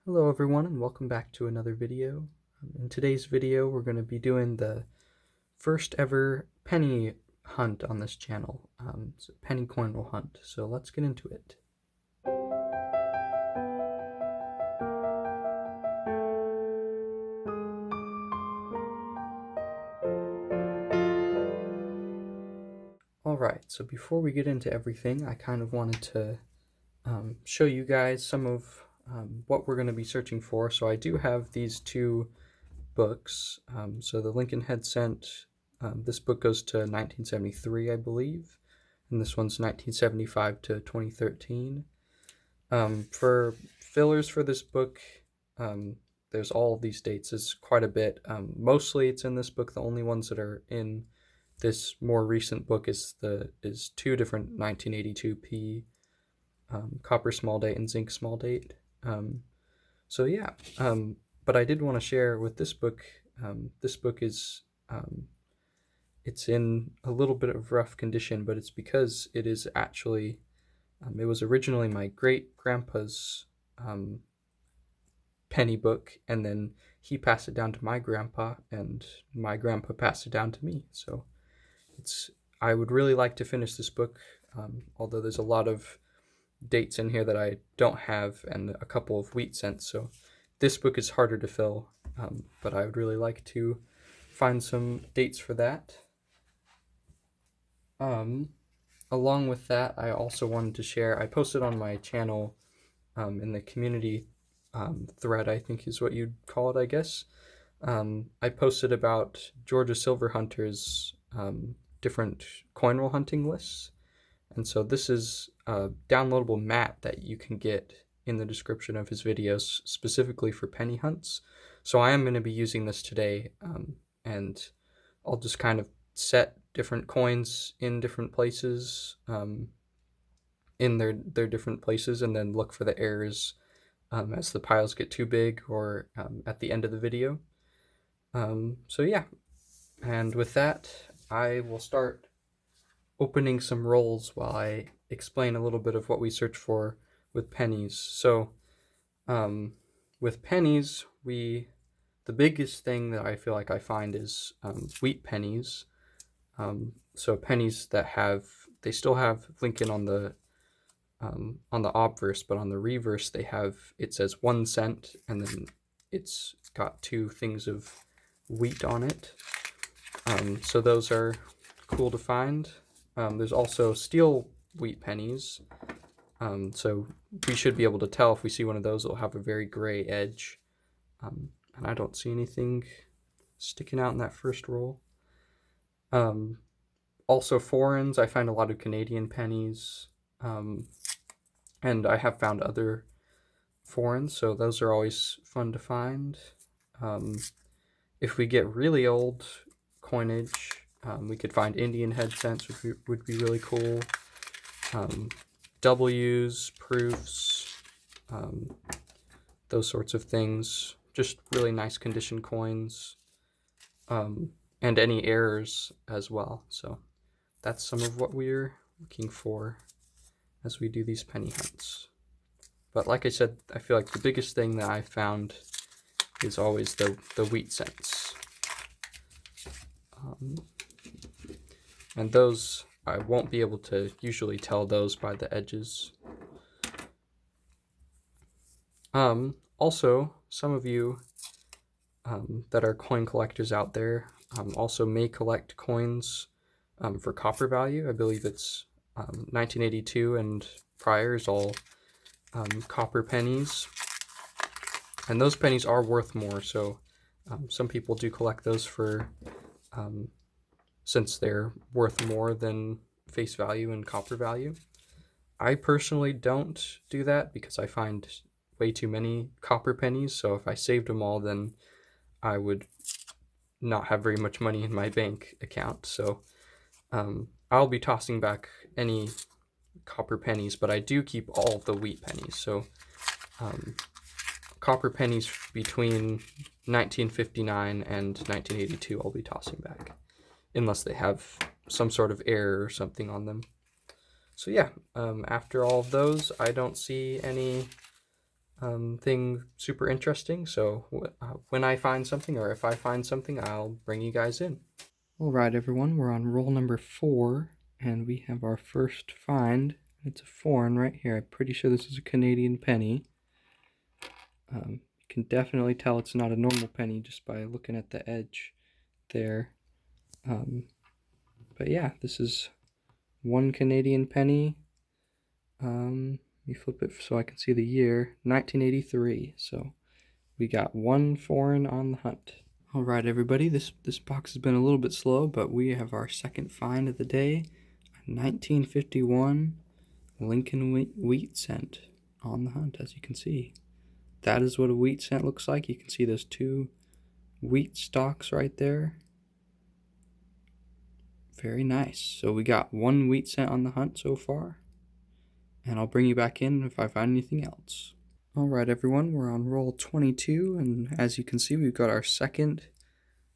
Hello everyone and welcome back to another video. In today's video we're going to be doing the first ever penny hunt on this channel. It's a penny coin roll hunt, so let's get into it. Alright, so before we get into everything, I kind of wanted to show you guys some of what we're going to be searching for. So I do have these two books. So the Lincoln Head Cent, this book goes to 1973, I believe, and this one's 1975 to 2013. For fillers for this book, there's all of these dates. It's quite a bit. Mostly it's in this book. The only ones that are in this more recent book is two different 1982p copper small date and zinc small date. So yeah, but I did want to share with this book. This book is it's in a little bit of rough condition, but it's because it is actually it was originally my great grandpa's penny book, and then he passed it down to my grandpa, and my grandpa passed it down to me. So I would really like to finish this book, although there's a lot of dates in here that I don't have and a couple of wheat cents, so this book is harder to fill, but I would really like to find some dates for that. Along with that, I also wanted to share, I posted on my channel in the community thread, I think is what you'd call it, I guess. I posted about Georgia Silver Hunter's different coin roll hunting lists. And so this is a downloadable map that you can get in the description of his videos specifically for penny hunts. So I am going to be using this today, and I'll just kind of set different coins in different places, in their different places, and then look for the errors as the piles get too big or at the end of the video. So yeah, and with that, I will start opening some rolls while I explain a little bit of what we search for with pennies. So with pennies, the biggest thing that I feel like I find is wheat pennies. So pennies that they still have Lincoln on the obverse, but on the reverse it says 1 cent, and then it's got two things of wheat on it. So those are cool to find. There's also steel wheat pennies, so we should be able to tell if we see one of those. It'll have a very gray edge, and I don't see anything sticking out in that first roll. Also foreigns, I find a lot of Canadian pennies, and I have found other foreigns, so those are always fun to find. If we get really old coinage, we could find Indian head cents, which would be really cool. W's, proofs, those sorts of things. Just really nice condition coins, and any errors as well. So that's some of what we're looking for as we do these penny hunts. But like I said, I feel like the biggest thing that I found is always the wheat cents. And those, I won't be able to usually tell those by the edges. Also, some of you that are coin collectors out there also may collect coins for copper value. I believe it's 1982 and prior is all copper pennies. And those pennies are worth more, so some people do collect those for since they're worth more than face value and copper value. I personally don't do that because I find way too many copper pennies, so if I saved them all, then I would not have very much money in my bank account. So I'll be tossing back any copper pennies, but I do keep all of the wheat pennies. So copper pennies between 1959 and 1982 I'll be tossing back, unless they have some sort of error or something on them. So yeah, after all of those, I don't see any thing super interesting. So when I find something, or if I find something, I'll bring you guys in. All right, everyone, we're on roll number 4, and we have our first find. It's a foreign right here. I'm pretty sure this is a Canadian penny. You can definitely tell it's not a normal penny just by looking at the edge there. But yeah, this is one Canadian penny. Let me flip it so I can see the year, 1983. So we got one foreign on the hunt. All right, everybody, this box has been a little bit slow, but we have our second find of the day, a 1951 Lincoln wheat cent on the hunt, as you can see. That is what a wheat cent looks like. You can see those 2 wheat stalks right there. Very nice. So we got 1 wheat cent on the hunt so far, and I'll bring you back in if I find anything else. All right, everyone, we're on roll 22, and as you can see, we've got our second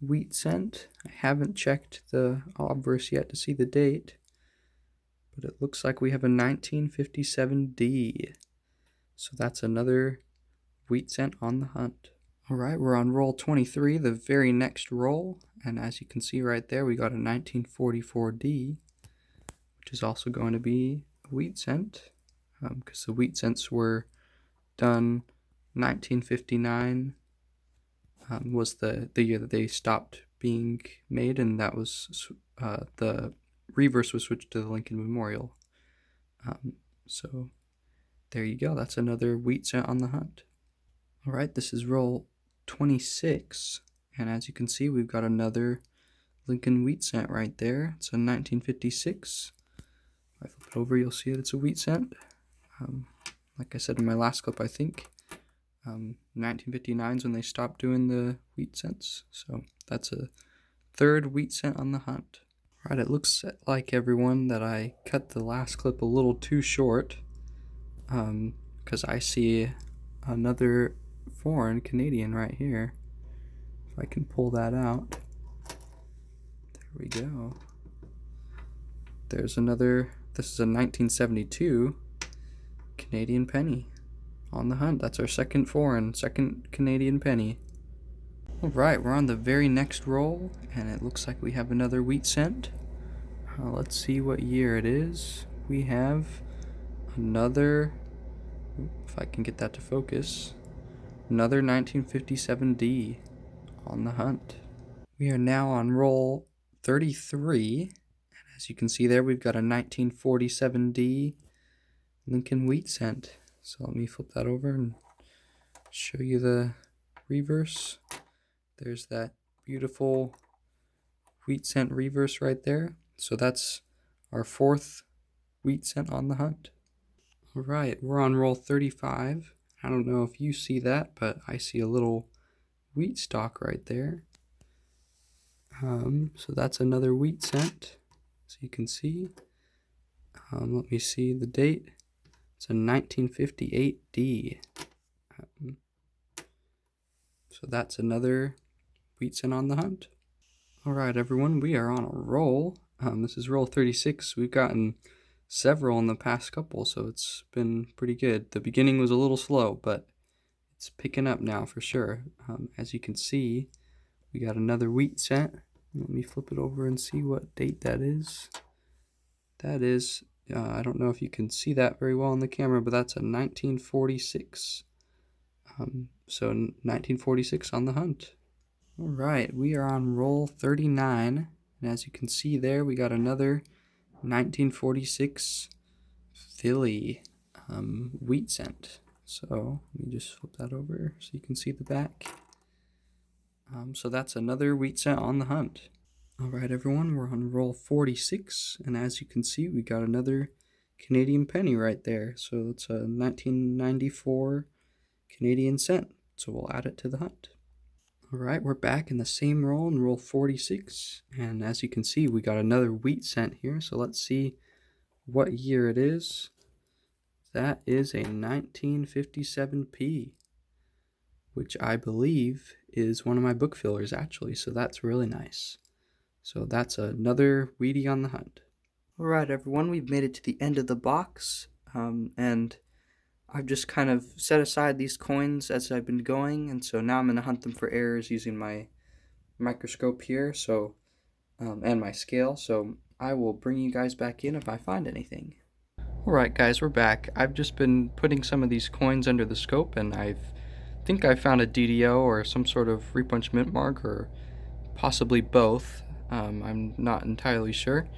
wheat cent. I haven't checked the obverse yet to see the date, but it looks like we have a 1957D. So that's another wheat cent on the hunt. All right, we're on roll 23, the very next roll, and as you can see right there, we got a 1944D, which is also going to be a wheat cent, because the wheat cents were done 1959 was the year that they stopped being made, and that was the reverse was switched to the Lincoln Memorial. So there you go. That's another wheat cent on the hunt. All right, this is roll 26, and as you can see, we've got another Lincoln wheat cent right there. It's a 1956. If I flip it over, you'll see that it's a wheat cent. Like I said in my last clip, I think 1959 is when they stopped doing the wheat cents. So that's a third wheat cent on the hunt. All right, it looks like, everyone, that I cut the last clip a little too short, because I see another foreign Canadian right here. If I can pull that out. There we go. There's another. This is a 1972 Canadian penny on the hunt. That's our second Canadian penny. All right, we're on the very next roll, and it looks like we have another wheat cent. Let's see what year it is. We have another, if I can get that to focus, another 1957D on the hunt. We are now on roll 33, and as you can see there, we've got a 1947D Lincoln wheat cent. So let me flip that over and show you the reverse. There's that beautiful wheat cent reverse right there. So that's our fourth wheat cent on the hunt. All right, we're on roll 35. I don't know if you see that, but I see a little wheat stalk right there. So that's another wheat cent, so you can see. Let me see the date. It's a 1958D. So that's another wheat cent on the hunt. All right, everyone, we are on a roll. This is roll 36. We've gotten several in the past couple, so it's been pretty good. The beginning was a little slow, but it's picking up now for sure. As you can see, we got another wheat cent. Let me flip it over and see what date that is. That is, I don't know if you can see that very well on the camera, but that's a 1946. So 1946 on the hunt. All right, we are on roll 39, and as you can see there, we got another 1946 Philly wheat cent. So let me just flip that over so you can see the back. So that's another wheat cent on the hunt. All right, everyone, we're on roll 46, and as you can see, we got another Canadian penny right there. So it's a 1994 Canadian cent. So we'll add it to the hunt. All right, we're back in the same roll in roll 46, and as you can see, we got another wheat cent here. So let's see what year it is. That is a 1957P, which I believe is one of my book fillers, actually, so that's really nice. So that's another Wheatie on the hunt. All right, everyone, we've made it to the end of the box, and I've just kind of set aside these coins as I've been going, and so now I'm going to hunt them for errors using my microscope here, and my scale, so I will bring you guys back in if I find anything. Alright guys, we're back. I've just been putting some of these coins under the scope, and I think I found a DDO or some sort of repunch mint mark, or possibly both. I'm not entirely sure.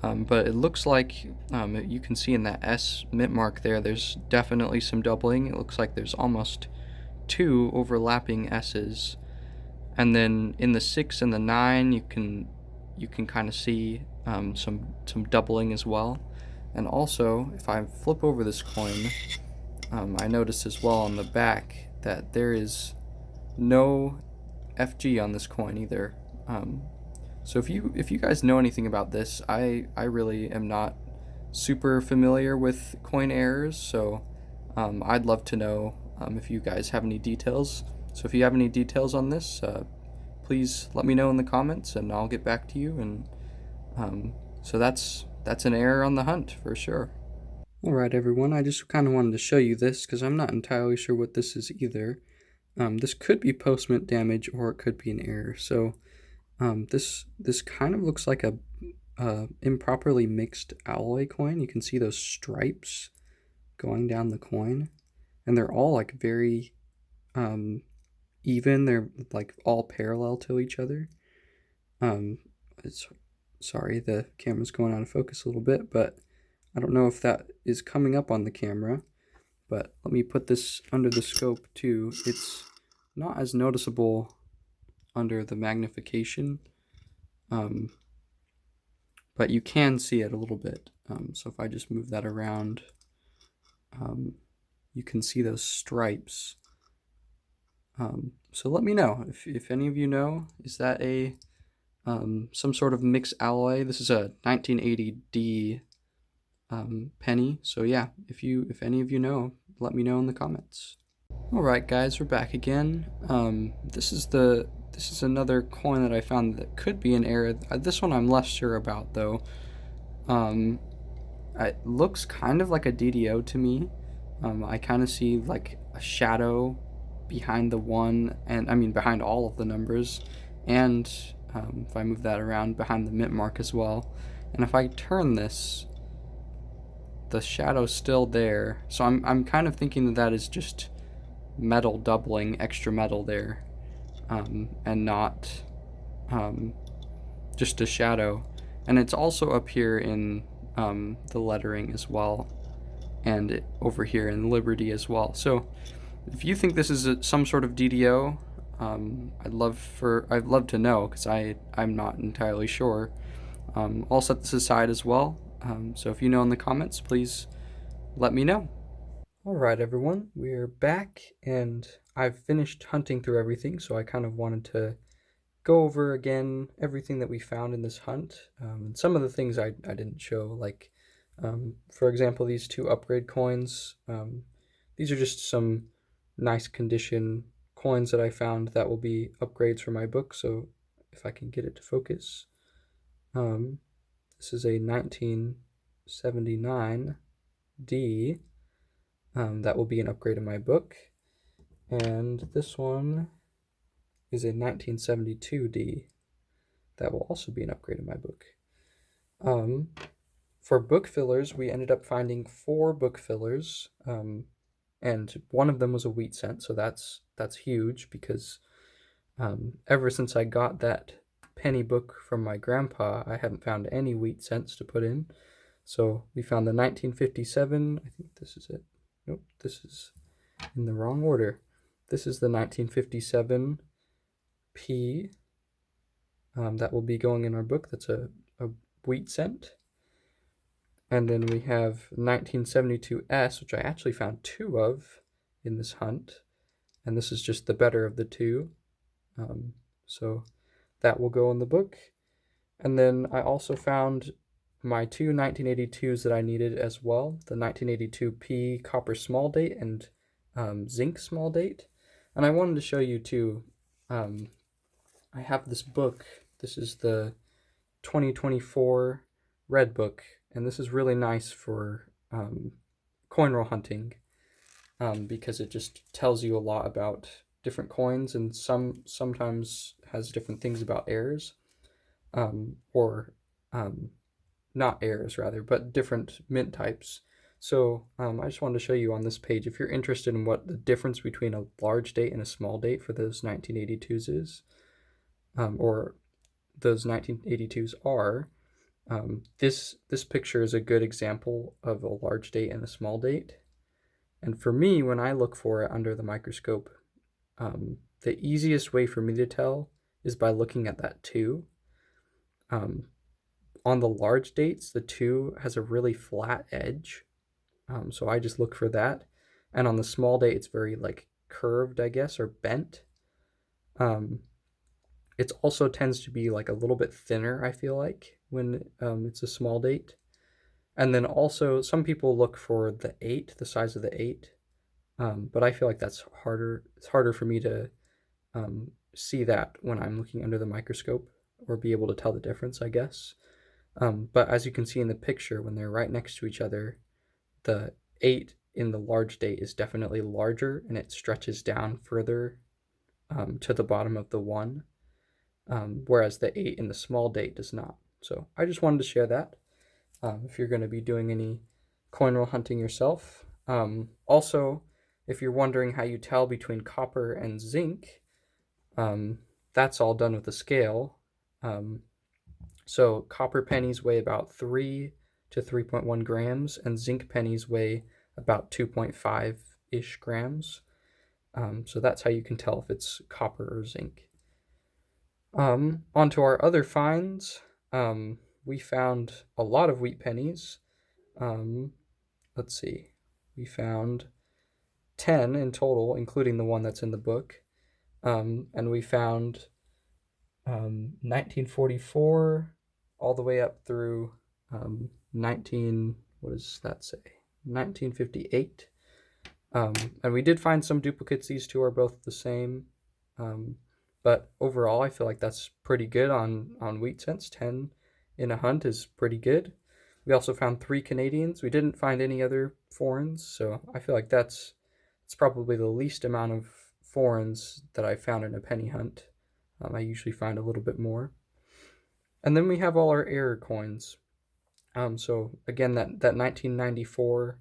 But it looks like you can see in that S mint mark there's definitely some doubling. It looks like there's almost 2 overlapping S's. And then in the 6 and the 9 you can kind of see some doubling as well. And also, if I flip over this coin, I noticed as well on the back that there is no FG on this coin either. So if you guys know anything about this, I really am not super familiar with coin errors, so I'd love to know if you guys have any details. So if you have any details on this, please let me know in the comments, and I'll get back to you. And so that's an error on the hunt for sure. Alright everyone, I just kind of wanted to show you this because I'm not entirely sure what this is either. This could be post-mint damage, or it could be an error. So this kind of looks like a improperly mixed alloy coin. You can see those stripes going down the coin, and they're all like very even. They're like all parallel to each other. Sorry, the camera's going out of focus a little bit, but I don't know if that is coming up on the camera. But let me put this under the scope too. It's not as noticeable under the magnification, but you can see it a little bit. So if I just move that around, you can see those stripes. So let me know if any of you know, is that a some sort of mixed alloy? This is a 1980D penny. So yeah, if any of you know, let me know in the comments. Alright guys, we're back again. This is another coin that I found that could be an error. This one I'm less sure about though. It looks kind of like a DDO to me. I kind of see like a shadow behind the 1, and I mean behind all of the numbers, and if I move that around, behind the mint mark as well. And if I turn this, the shadow's still there. So I'm kind of thinking that is just metal doubling, extra metal there, and not just a shadow. And it's also up here in the lettering as well, and over here in Liberty as well. So if you think this is some sort of DDO, I'd love to know, because I'm not entirely sure. I'll set this aside as well. So if you know in the comments, please let me know. Alright everyone, we're back, and I've finished hunting through everything, so I kind of wanted to go over again everything that we found in this hunt. And some of the things I didn't show, like for example, these 2 upgrade coins. These are just some nice condition coins that I found that will be upgrades for my book. So if I can get it to focus, this is a 1979D. That will be an upgrade in my book. And this one is a 1972D. That will also be an upgrade in my book. For book fillers, we ended up finding 4 book fillers, and one of them was a wheat cent, so that's huge, because ever since I got that penny book from my grandpa, I haven't found any wheat cents to put in. So we found the 1957, I think this is it. Nope, this is in the wrong order. This is the 1957 P. That will be going in our book. That's a wheat cent. And then we have 1972S, which I actually found 2 of in this hunt. And this is just the better of the 2. So that will go in the book. And then I also found my 2 1982s that I needed as well, the 1982P copper small date and zinc small date. And I wanted to show you too, I have this book. This is the 2024 red book, and this is really nice for coin roll hunting. because it just tells you a lot about different coins, and sometimes has different things about errors, or um, not errors rather, but different mint types. So I just wanted to show you on this page, if you're interested in what the difference between a large date and a small date for those 1982s is, or those 1982s are, this picture is a good example of a large date and a small date. And for me, when I look for it under the microscope, the easiest way for me to tell is by looking at that 2. Um, on the large dates, the 2 has a really flat edge, so I just look for that. And on the small date, it's very like curved, I guess, or bent. Um, it also tends to be like a little bit thinner, I feel like, when it's a small date. And then also, some people look for the 8, the size of the 8, but I feel like that's harder. It's harder for me to see that when I'm looking under the microscope, or be able to tell the difference, I guess. But as you can see in the picture, when they're right next to each other, the 8 in the large date is definitely larger, and it stretches down further to the bottom of the 1, whereas the 8 in the small date does not. So I just wanted to share that, if you're going to be doing any coin roll hunting yourself. Also, if you're wondering how you tell between copper and zinc, that's all done with a scale. So copper pennies weigh about 3 to 3.1 grams, and zinc pennies weigh about 2.5-ish grams. So that's how you can tell if it's copper or zinc. Onto our other finds. We found a lot of wheat pennies. Let's see. We found 10 in total, including the one that's in the book. And we found 1944 all the way up through what does that say? 1958. And we did find some duplicates. These two are both the same. But overall, I feel like that's pretty good on wheat cents. 10 in a hunt is pretty good. We also found 3 Canadians. We didn't find any other foreigns, so I feel like it's probably the least amount of foreigns that I found in a penny hunt. I usually find a little bit more. And then we have all our error coins. So again, that 1994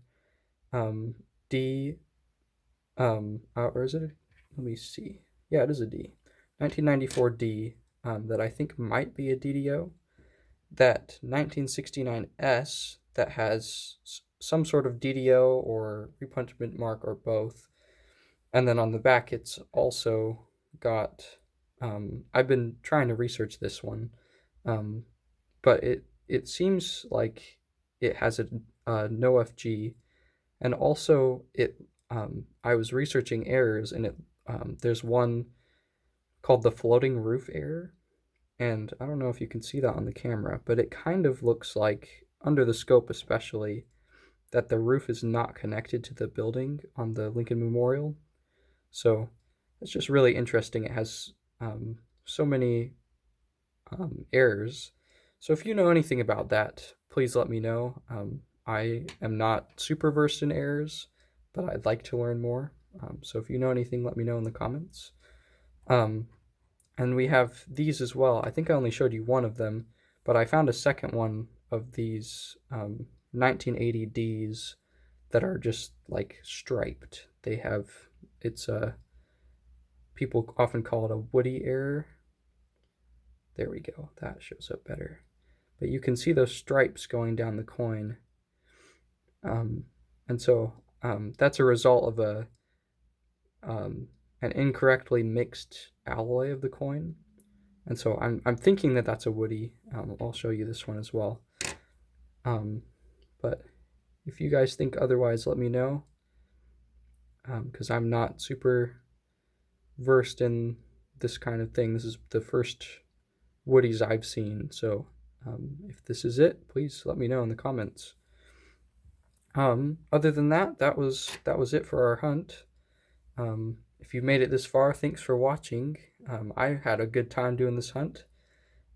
D, or is it? Let me see. Yeah, it is a D. 1994 D, that I think might be a DDO. That 1969 S that has some sort of DDO or repunchment mark or both. And then on the back, it's also got, I've been trying to research this one, but it seems like it has a no FG, and also I was researching errors, and there's one called the floating roof error, and I don't know if you can see that on the camera, but it kind of looks like, under the scope especially, that the roof is not connected to the building on the Lincoln Memorial. So it's just really interesting. It has so many errors. So if you know anything about that, please let me know. I am not super versed in errors, but I'd like to learn more. So if you know anything, let me know in the comments. And we have these as well. I think I only showed you one of them, but I found a second one of these 1980 Ds that are just like striped. They have, it's a, people often call it a Woody error. There we go. That shows up better. But you can see those stripes going down the coin. And so that's a result of an incorrectly mixed alloy of the coin. And so I'm thinking that that's a Woody. I'll show you this one as well. But if you guys think otherwise, let me know. Because I'm not super versed in this kind of thing. This is the first Woodies I've seen. So if this is it, please let me know in the comments. Other than that, that was it for our hunt. If you made it this far, thanks for watching. I had a good time doing this hunt,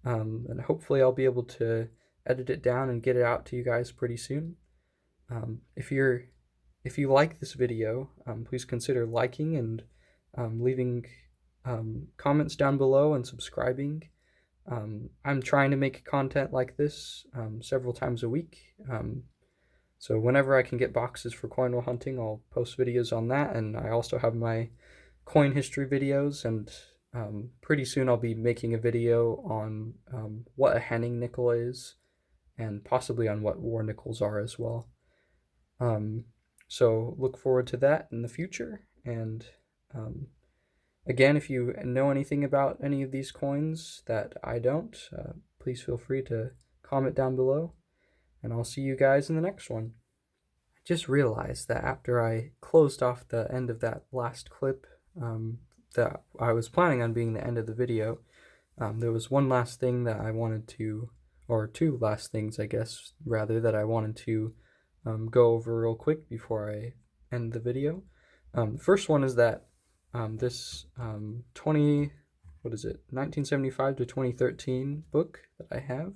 and hopefully I'll be able to edit it down and get it out to you guys pretty soon. If you're if you like this video, please consider liking and leaving comments down below and subscribing. I'm trying to make content like this several times a week. So whenever I can get boxes for coin roll hunting, I'll post videos on that. And I also have my coin history videos, and pretty soon I'll be making a video on what a Henning nickel is, and possibly on what war nickels are as well. So look forward to that in the future. And again, if you know anything about any of these coins that I don't, please feel free to comment down below, and I'll see you guys in the next one. I just realized that after I closed off the end of that last clip, that I was planning on being the end of the video, there was one last thing that I wanted to, or two last things, I guess, rather, that I wanted to go over real quick before I end the video. The first one is that this 1975 to 2013 book that I have,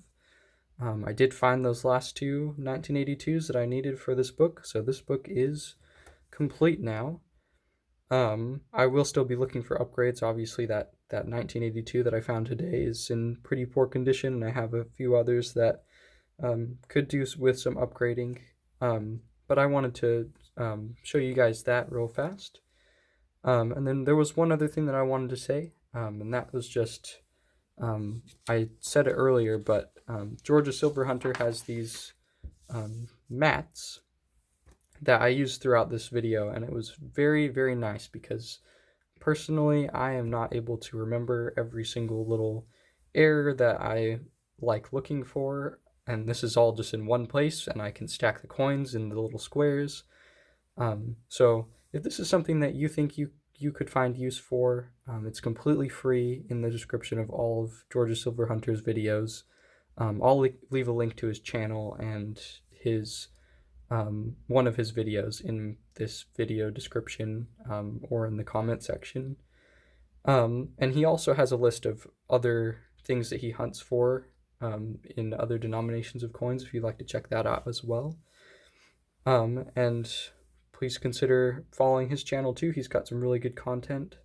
I did find those last two 1982s that I needed for this book, so this book is complete now. I will still be looking for upgrades. Obviously, that 1982 that I found today is in pretty poor condition, and I have a few others that could do with some upgrading. But I wanted to show you guys that real fast. And then there was one other thing that I wanted to say, and that was just, I said it earlier, but Georgia Silver Hunter has these mats that I used throughout this video, and it was very, very nice because personally I am not able to remember every single little error that I like looking for, and this is all just in one place, and I can stack the coins in the little squares. So if this is something that you think you could find use for, it's completely free in the description of all of Georgia Silver Hunter's videos. I'll leave a link to his channel and his one of his videos in this video description, or in the comment section. And he also has a list of other things that he hunts for in other denominations of coins, if you'd like to check that out as well. And please consider following his channel too. He's got some really good content.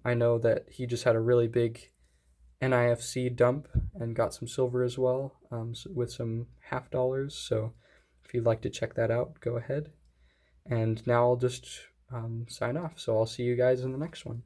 I know that he just had a really big NIFC dump and got some silver as well, with some half dollars. So if you'd like to check that out, go ahead. And now I'll just sign off. So I'll see you guys in the next one.